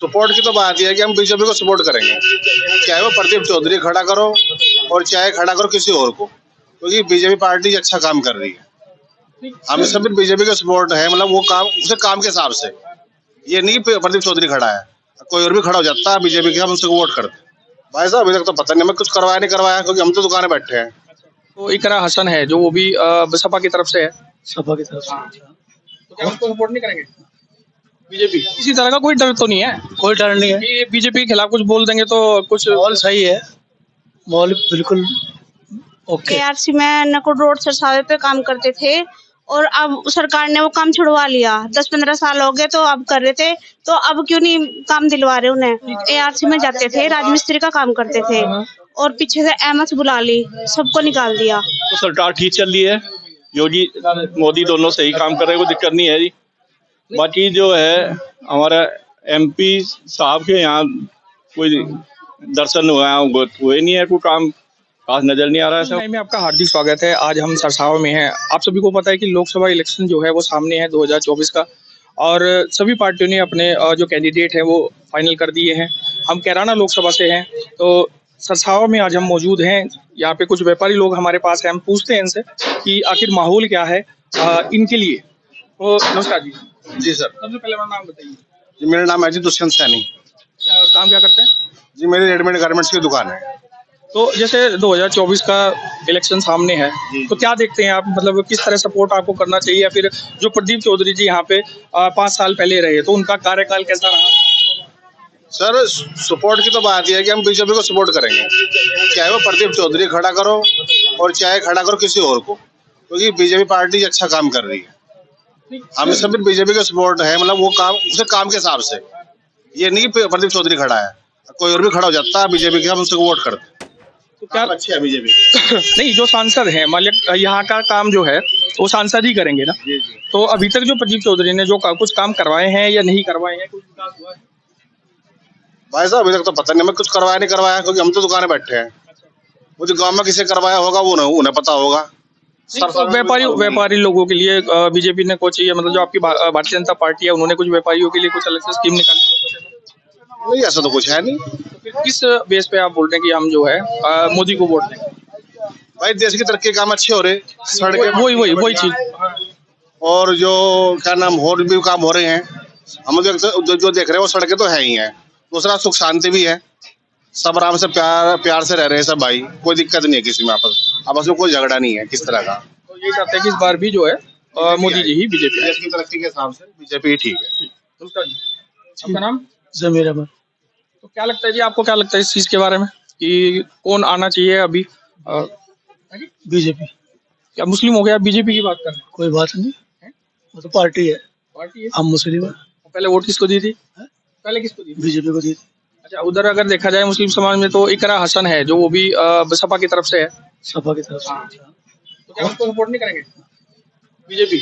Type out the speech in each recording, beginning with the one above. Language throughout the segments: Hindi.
सपोर्ट की तो बात यह है कि हम बीजेपी को सपोर्ट करेंगे, चाहे वो प्रदीप चौधरी खड़ा करो और चाहे खड़ा करो किसी और को, क्योंकि बीजेपी पार्टी अच्छा काम कर रही है। हमें सब बीजेपी का सपोर्ट है, मतलब वो काम उसे काम के हिसाब से, ये नहीं कि प्रदीप चौधरी खड़ा है, कोई और भी खड़ा हो जाता है बीजेपी के, हम उसको वोट करते। भाई साहब अभी तक तो पता नहीं हमें कुछ करवाया नहीं करवाया, क्योंकि हम तो दुकाने बैठे हैं। तो इकरा हसन है जो वो भी बसपा की तरफ से है, सपा की तरफ से। तो क्या उसको सपोर्ट नहीं करेंगे बीजेपी? किसी तरह का कोई डर तो नहीं है कोई डर नहीं है, कि बीजेपी के खिलाफ कुछ बोल देंगे तो कुछ? माहौल सही है, माहौल बिल्कुल ओके। एआरसी में नकुल रोड सरसावे पे काम करते थे और अब सरकार ने वो काम छुड़वा लिया। 10-15 साल हो गए तो अब कर रहे थे, तो अब क्यों नहीं काम दिलवा रहे उन्हें। एआरसी में जाते थे, राजमिस्त्री का काम करते थे और पीछे से अहमद बुलाली सबको निकाल दिया। तो सरकार ठीक चल रही है, योगी मोदी दोनों सही काम कर रहे हैं, कोई दिक्कत नहीं है जी। बाकी जो है हमारा एमपी साहब के यहाँ कोई दर्शन हुए नहीं है, कोई काम खास नजर नहीं आ रहा है सब। में आपका हार्दिक स्वागत है। आज हम सरसावा में हैं। आप सभी को पता है कि लोकसभा इलेक्शन जो है वो सामने है 2024 का, और सभी पार्टियों ने अपने जो कैंडिडेट हैं वो फाइनल कर दिए हैं। हम कैराना लोकसभा से हैं, तो सरसावा में आज हम मौजूद हैं। यहाँ पे कुछ व्यापारी लोग हमारे पास हैं, हम पूछते हैं इनसे कि आखिर माहौल क्या है इनके लिए। तो नमस्कार जी। जी सर। सबसे पहले अपना नाम बताइए। जी मेरा नाम है जी दुष्यंत सैनी। काम क्या करते हैं? जी मेरी रेडीमेड गारमेंट्स की दुकान है। तो जैसे 2024 का इलेक्शन सामने है, तो क्या देखते हैं आप, मतलब किस तरह सपोर्ट आपको करना चाहिए, या फिर जो प्रदीप चौधरी जी यहाँ पे 5 साल पहले रहे तो उनका कार्यकाल कैसा रहा? सर सपोर्ट की तो बात यह है कि हम बीजेपी को सपोर्ट करेंगे, चाहे वो प्रदीप चौधरी खड़ा करो और चाहे खड़ा करो किसी और को, क्योंकि बीजेपी पार्टी अच्छा काम कर रही है। हमें सब बीजेपी का सपोर्ट है, मतलब वो काम उसे काम के हिसाब से, ये नहीं कि प्रदीप चौधरी खड़ा है, कोई और भी खड़ा हो जाता है बीजेपी के, हम उसको वोट करते। तो क्या अच्छी है बीजेपी। नहीं, जो सांसद है मान लिया यहाँ का काम जो है वो सांसद ही करेंगे ना। जी जी। तो अभी तक जो प्रदीप चौधरी ने जो कुछ काम करवाए हैं या नहीं करवाए हैं, कुछ विकास हुआ है? भाई साहब अभी तक तो पता नहीं हमें कुछ करवाया नहीं करवाया, क्योंकि हम तो दुकाने बैठे हैं। वो जो गाँव में किसे करवाया होगा वो उन्हें पता होगा। तो व्यापारी लोगों के लिए बीजेपी ने कुछ, ये मतलब जो आपकी भारतीय जनता पार्टी है उन्होंने कुछ व्यापारियों के लिए कुछ अलग से स्कीम निकाली है? नहीं ऐसा तो कुछ है नहीं। तो फिर किस बेस पे आप बोल रहे हैं कि हम जो है मोदी को वोट देंगे? भाई देश की तरक्की काम अच्छे हो रहे, सड़कें वही चीज। और जो क्या नाम और भी काम हो रहे हैं, हम जो देख रहे हैं वो सड़कें तो है ही हैं। दूसरा सुख शांति भी है, सब आराम से प्यार से रह रहे हैं सब भाई, कोई दिक्कत नहीं है किसी में, आपस में कोई झगड़ा नहीं है किस तरह का। तो ये चाहते हैं कि इस बार भी जो है मोदी जी ही बीजेपी। देश की तरक्की के हिसाब से बीजेपी ही ठीक है। नमस्कार जी, आपका नाम? जमीर अहमद। तो क्या लगता है जी, आपको क्या लगता है इस चीज के बारे में कि कौन आना चाहिए अभी? बीजेपी। क्या मुस्लिम हो गया, बीजेपी की बात कर रहे हैं? कोई बात नहीं, वो तो पार्टी है, पार्टी है। हम मुस्लिम है। पहले वोट किसको दी थी? पहले किसको दी थी? बीजेपी को दी थी। अच्छा, उधर अगर देखा जाए मुस्लिम समाज में तो इकरा हसन है जो वो भी बसपा की तरफ से है, सपा की तरफ से। तो क्या उसको सपोर्ट नहीं करेंगे बीजेपी?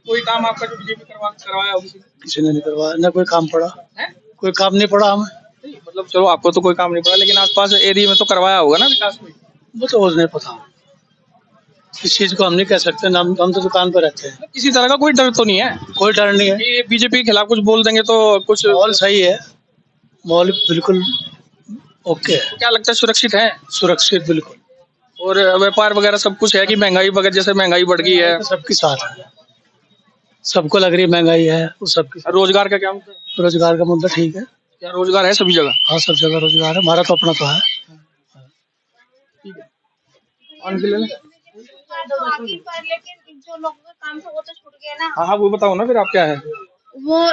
कोई काम आपका जो बीजेपी करवाया हो किसी ने नहीं करवाया, न कोई काम पड़ा है? कोई काम नहीं पड़ा हमें। नहीं, मतलब चलो आपको तो कोई काम नहीं पड़ा, लेकिन आसपास एरिया में तो करवाया होगा ना विकास में। वो तो नहीं पता, इस चीज को हम नहीं कह सकते, हम तो दुकान पर रहते हैं। किसी तरह का कोई डर तो नहीं है कोई डर नहीं है, कि बीजेपी के खिलाफ कुछ बोल देंगे तो कुछ? माहौल सही है, माहौल बिल्कुल ओके है। तो क्या लगता है सुरक्षित है? सुरक्षित बिल्कुल। और व्यापार वगैरह सब कुछ है कि महंगाई वगैरह, जैसे महंगाई बढ़ गई है सबके साथ है, सबको लग रही है महंगाई है, वो सबके। रोजगार का क्या मुद्दा है? रोजगार का मुद्दा ठीक है। क्या रोजगार है सभी जगह? हाँ सब जगह रोजगार है, हमारा तो अपना तो है। ठीक है, और ले लें। लेकिन जो लोगों का काम था वो तो छूट गया ना। हाँ हाँ, वो बताओ ना फिर आप क्या है। वो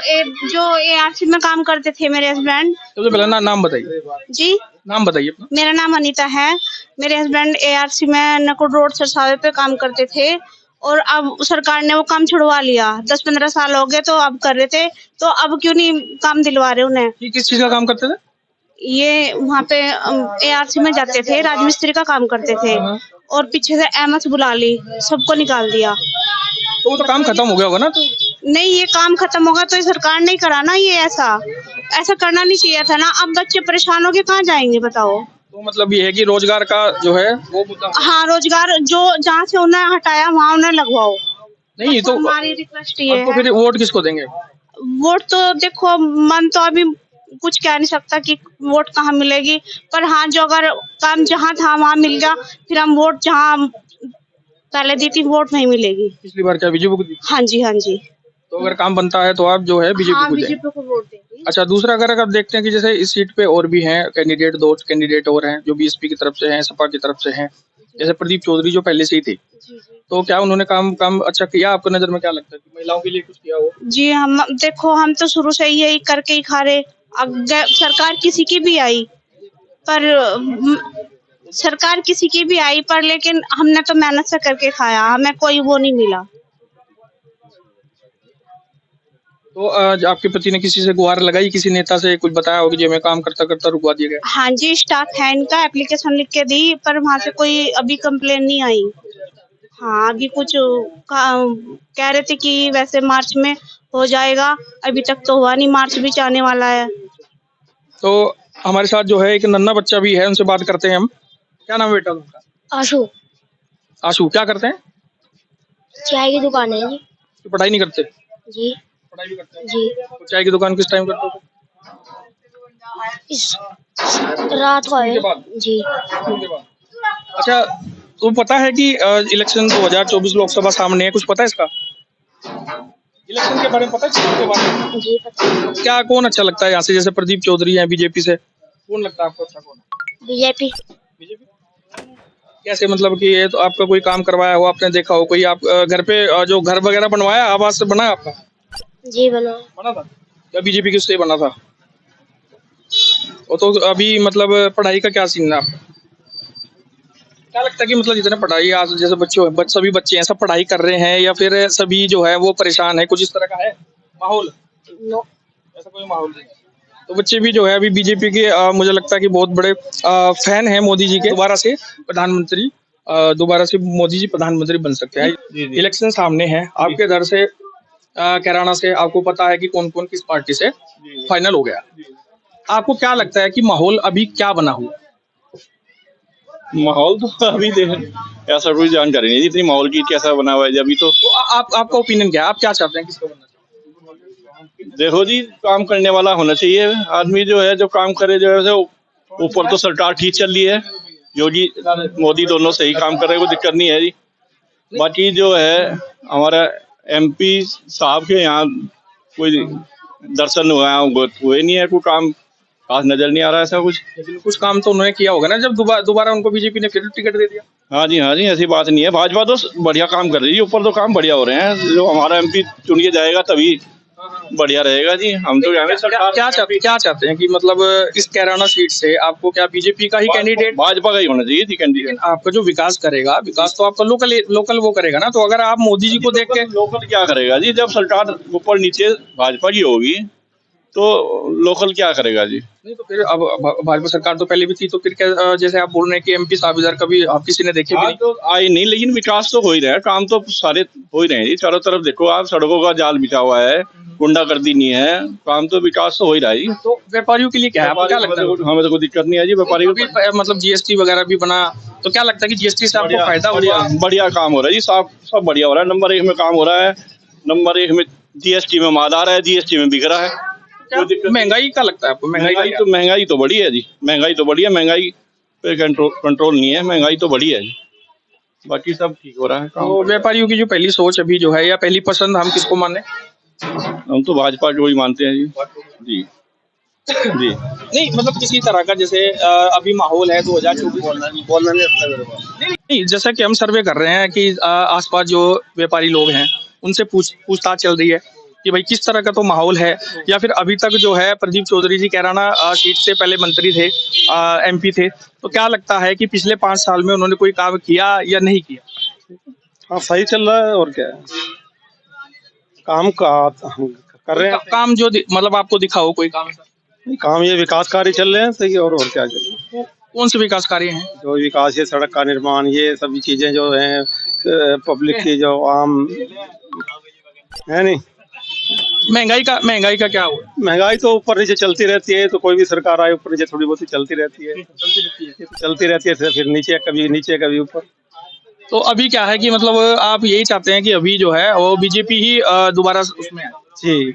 जो एआरसी में काम करते थे मेरे हस्बैंड। सबसे पहले नाम बताइए। जी नाम बताइए अपना। मेरा नाम अनीता है। मेरे हस्बैंड एआरसी में नकुल रोड सरसावे पे काम करते थे और अब सरकार ने वो काम छुड़वा लिया। 10-15 साल हो गए तो अब कर रहे थे, तो अब क्यों नहीं काम दिलवा रहे उन्हें। ये किस चीज का काम करते थे? ये वहाँ पे एआरसी में जाते थे, राजमिस्त्री का काम करते थे और पीछे से अहमद बुलाली सबको निकाल दिया। तो वो तो काम खत्म हो गया होगा ना। तो नहीं, ये काम खत्म होगा तो ये सरकार नहीं करा ना, ये ऐसा करना नहीं चाहिए था ना। अब बच्चे परेशान होके कहाँ जाएंगे बताओ। तो मतलब ये है कि रोजगार का जो है वो मुद्दा। हाँ, रोजगार जो जहाँ से उन्हें हटाया वहाँ उन्हें लगवाओ। नहीं तो हमारी रिक्वेस्ट ये तो है। फिर वोट किसको देंगे? वोट तो देखो, मन तो अभी कुछ कह नहीं सकता कि वोट कहाँ मिलेगी, पर हाँ, जो अगर काम जहाँ था वहाँ मिल गया, फिर हम वोट जहाँ पहले दी थी वोट नहीं मिलेगी। पिछली बार क्या बीजेपी को दी? हाँ जी, हाँ जी। तो अगर काम बनता है तो आप जो है बीजेपी हाँ, को दें। बीजेपी को वोट देंगे। अच्छा, दूसरा अगर आप देखते हैं कि जैसे इस सीट पे और भी हैं कैंडिडेट, दो कैंडिडेट और हैं जो बीएसपी की तरफ से हैं, सपा की तरफ से हैं, जैसे प्रदीप चौधरी जो पहले से ही थे, जी जी। तो क्या उन्होंने काम काम अच्छा किया आपको नजर में? क्या लगता है कि महिलाओं के लिए कुछ किया हो? जी, हम देखो, हम तो शुरू से ही यही करके ही खा रहे। अब सरकार किसी की भी आई, पर सरकार किसी की भी आई, पर लेकिन हमने तो मेहनत से करके खाया, हमें कोई वो नहीं मिला। तो आपके पति ने किसी से गुहार लगाई, किसी नेता से कुछ बताया होगा कि हमें काम करता करता रुकवा दिया गया? हाँ जी, स्टाफ है इनका, एप्लीकेशन लिख के दी, पर वहां से कोई अभी कंप्लेन नहीं आई। हाँ, अभी कुछ कह रहे थे कि वैसे मार्च में हो जाएगा, अभी तक तो हुआ नहीं, मार्च भी आने वाला है। तो हमारे साथ जो है एक नन्हा बच्चा भी है, उनसे बात करते हैं हम। क्या नाम है बेटा उनका? आशु, आशु। क्या करते हैं? चाय की दुकान है जी। तो पढ़ाई नहीं करते? जी पढ़ाई भी करते हैं। जी। तो चाय की दुकान किस टाइम करते थे? इस रात को आए के बाद? जी। स्कूल के बाद। अच्छा, तो पता है कि इलेक्शन 2024 लोकसभा सामने है, कुछ पता है इसका? इलेक्शन के बारे में पता है? चुनाव के बारे में जी पता। क्या, कौन अच्छा लगता है यहाँ से? जैसे प्रदीप चौधरी हैं बीजेपी से, कौन लगता है आपको अच्छा? कौन है? बीजेपी। बीजेपी। कैसे, मतलब कि ये तो आपका कोई काम करवाया हो, आपने देखा हो कोई, आप घर पे जो घर वगैरह बनवाया, आवास से बना है आपका? जी बना। बना था क्या? बीजेपी के उससे बना था? और तो अभी मतलब पढ़ाई का क्या सीन है आपका? क्या लगता है कि मतलब जितने पढ़ाई आज जैसे सभी बच्चे हैं, सब पढ़ाई कर रहे हैं या फिर सभी जो है वो परेशान है? कुछ इस तरह का है माहौल? नो। ऐसा कोई माहौल नहीं। तो बच्चे भी जो है अभी बीजेपी के मुझे लगता है कि बहुत बड़े फैन हैं मोदी जी के। दोबारा से मोदी जी प्रधानमंत्री बन सकते हैं। इलेक्शन सामने है आपके इधर से, कैराना से, आपको पता है कि कौन कौन किस पार्टी से फाइनल हो गया। आपको क्या लगता है कि माहौल अभी क्या बना हुआ? माहौल तो अभी देख ऐसा कोई जानकारी नहीं जितनी माहौल की कैसा बना हुआ है जी अभी तो। आपका ओपिनियन क्या है? आप क्या चाहते हैं, किसको बनना चाहते हैं? देखो जी, काम करने वाला होना चाहिए आदमी, जो है जो काम करे, जो है ऊपर तो सरकार ठीक चल रही है, योगी मोदी दोनों सही काम कर रहे हैं, कोई दिक्कत नहीं है जी। बाकी जो है हमारा एमपी साहब के यहाँ कोई दर्शन हुए नहीं है, कोई काम खास नजर नहीं आ रहा है ऐसा कुछ। लेकिन कुछ काम तो उन्होंने किया होगा ना, जब दोबारा उनको बीजेपी ने फिर टिकट दे दिया। हाँ जी, ऐसी बात नहीं है, भाजपा तो बढ़िया काम कर रही है, ऊपर तो काम बढ़िया हो रहे हैं। जो हमारा एमपी चुन के जाएगा तभी बढ़िया रहेगा जी। हम तो क्या चाहते हैं कि मतलब इस कैराना सीट से आपको क्या बीजेपी का ही कैंडिडेट? भाजपा का ही होना चाहिए जी कैंडिडेट। आपका जो विकास करेगा, विकास तो आपका लोकल वो करेगा ना। तो अगर आप मोदी जी को देख के, लोकल क्या करेगा जी? जब सरकार ऊपर नीचे भाजपा की होगी तो लोकल क्या करेगा जी? नहीं तो फिर अब भाजपा सरकार तो पहले भी थी, तो फिर क्या जैसे आप बोल रहे हैं कि एमपी साहब इधर कभी आप किसी ने देखे भी नहीं? तो आई नहीं, लेकिन विकास तो हो ही रहा है, काम तो सारे हो ही रहे हैं जी। चारों तरफ देखो आप, सड़कों का जाल बिछा हुआ है, गुंडागर्दी नहीं है, काम तो विकास तो हो ही रहा है जी। तो व्यापारियों के लिए क्या है, आपको क्या लगता है? हमें तो कोई दिक्कत नहीं है जी व्यापारियों को। मतलब जीएसटी वगैरह भी बना, तो क्या लगता है कि जीएसटी से आपको फायदा हो रहा है? बढ़िया काम हो रहा है जी, सब बढ़िया हो रहा है। नंबर 1 में काम हो रहा है, नंबर 1 में जीएसटी में माल आ रहा है, जीएसटी में बिक रहा है। महंगाई का लगता है आपको? महंगाई तो बढ़ी है जी, महंगाई तो बढ़ी है, महंगाई पे कंट्रोल नहीं है, महंगाई तो बढ़ी है जी, बाकी सब ठीक हो रहा है। तो व्यापारियों की जो पहली सोच अभी जो है, या पहली पसंद हम किसको माने? हम तो भाजपा को ही मानते हैं जी। जी नहीं, मतलब किसी तरह का जैसे अभी माहौल है 2024 बोलना नहीं, जैसा कि हम सर्वे कर रहे हैं कि आसपास जो व्यापारी लोग हैं उनसे पूछताछ चल रही है कि भाई किस तरह का तो माहौल है, या फिर अभी तक जो है प्रदीप चौधरी जी कैराना सीट से पहले मंत्री थे, एमपी थे, तो क्या लगता है कि पिछले 5 साल में उन्होंने कोई काम किया या नहीं किया? हाँ, सही चल रहा है और क्या है, काम का हम कर रहे हैं। काम जो मतलब आपको दिखा हो कोई काम? काम ये विकास कार्य चल रहे हैं सही, और क्या चल रहा है? कौन से विकास कार्य हैं? जो विकास, ये सड़क का निर्माण, ये सभी चीजें जो हैं पब्लिक की जो आम है नहीं। महंगाई का क्या हुआ? महंगाई तो ऊपर नीचे चलती रहती है, तो कोई भी सरकार आए ऊपर नीचे थोड़ी बहुत चलती रहती है, फिर नीचे कभी ऊपर। तो अभी क्या है कि मतलब आप यही चाहते हैं कि अभी जो है वो बीजेपी ही दोबारा उसमें आए? जी,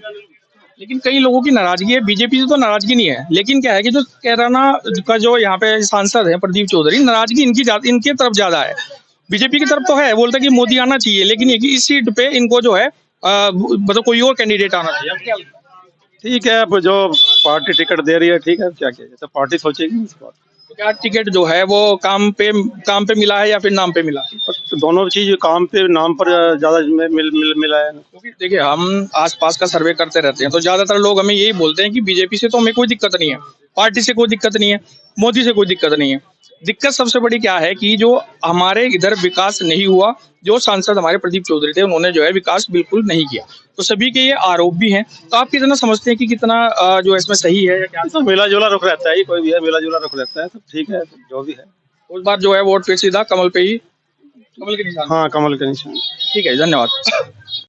लेकिन कई लोगों की नाराजगी है, बीजेपी से तो नाराजगी नहीं है, लेकिन क्या है कि जो कैराना का जो यहाँ पे सांसद है प्रदीप चौधरी, नाराजगी इनकी तरफ ज्यादा है। बीजेपी की तरफ तो है, बोलता है कि मोदी आना चाहिए, लेकिन ये कि इस सीट पे इनको जो है मतलब कोई और कैंडिडेट आना चाहिए। अब क्या लगता है? ठीक है, अब जो पार्टी टिकट दे रही है ठीक है, क्या किया जाए, तो पार्टी सोचेगी इस बात। तो क्या टिकट जो है वो काम पे मिला है या फिर नाम पे मिला है? तो दोनों चीज काम पे नाम पर ज्यादा मिला है। क्योंकि देखिए हम आसपास का सर्वे करते रहते हैं, तो ज्यादातर लोग हमें यही बोलते हैं कि बीजेपी से तो हमें कोई दिक्कत नहीं है, पार्टी से कोई दिक्कत नहीं है, मोदी से कोई दिक्कत नहीं है। दिक्कत सबसे बड़ी क्या है कि जो हमारे इधर विकास नहीं हुआ, जो सांसद हमारे प्रदीप चौधरी थे उन्होंने जो है विकास बिल्कुल नहीं किया, तो सभी के ये आरोप भी हैं। तो आप कितना समझते हैं कि कितना जो इसमें सही है या क्या? तो मिला जुला रुख रहता है, कोई भी है मिला जुला रुख रहता है, सब ठीक है, जो भी है। उस बार जो है वोट फिर सीधा कमल पे ही, कमल के निशान। हाँ, कमल के निशान। ठीक है, धन्यवाद।